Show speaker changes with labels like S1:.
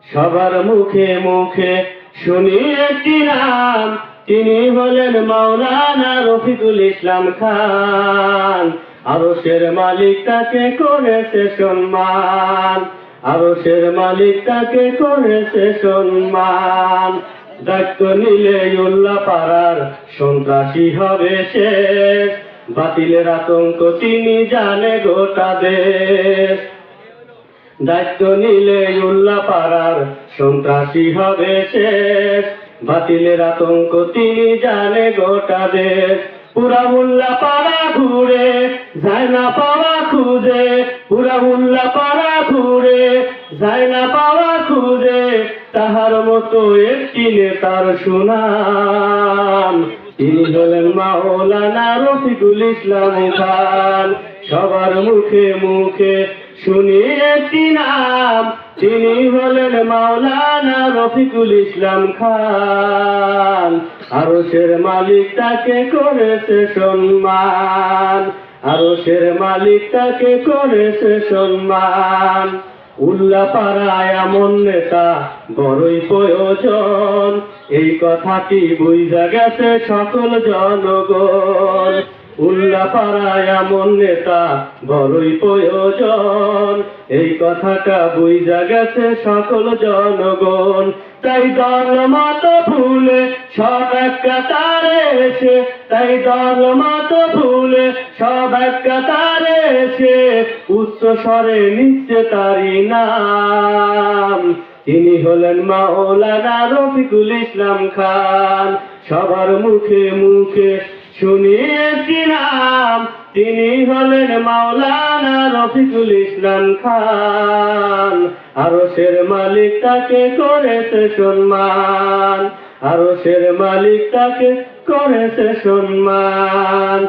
S1: সবার মুখে মুখে শুনি একটি নাম, তিনি হলেন মাওলানা রফিকুল ইসলাম খান। আরশের মালিক তাকে করেছে সম্মান, আরশের মালিক তাকে করেছে সম্মান। দায়িত্ব নিলে উল্লা পাড়ার সন্ত্রাসী হবে শেষ, বাতিলের আতঙ্ক তিনি জানে গোটা দেশ। দায়িত্ব নিলে উল্লা পাড়ার সন্ত্রাসী হবে শেষ, বাতিলের আতঙ্ক তিনি জানে গোটা দেশ। পুরা উল্লা পাড়া ঘুরে যায় না পাওয়া খুঁজে, পুরা উল্লা পাড়া ঘুরে যায় না পাওয়া খুঁজে, তাহার মতো একটি নেতার সুনাম, তিনি হলেন মাওলানা রফিকুল ইসলাম খান। সবার মুখে মুখে শুনি একটি নাম, তিনি হলেন মাওলানা রফিকুল ইসলাম খান। আরশের মালিক তাকে করেছে সম্মান, আরশের মালিক তাকে করেছে সম্মান। উল্লা পাড়ায় এমন নেতা বড়ই প্রয়োজন, এই কথাটি বুঝা গেছে সকল জনগণ। উল্লা পাড়ায় এমন নেতা বড়ই প্রয়োজন, এই কথাটা বুঝা গেছে সকল জনগণ। তাই দল মত ভুলে সব এক কাতারে এসে, তাই দল মত ভুলে সব এক কাতারে এসে, উচ্চ স্বরে নিচ্ছে তারি নাম, তিনি হলেন মাওলানা রফিকুল ইসলাম খান। সবার মুখে মুখে শুনি একটি নাম, তিনি হলেন মাওলানা রফিকুল ইসলাম খান। আরশের মালিক তাকে করেছে সম্মান, আরশের মালিক তাকে করেছে সম্মান।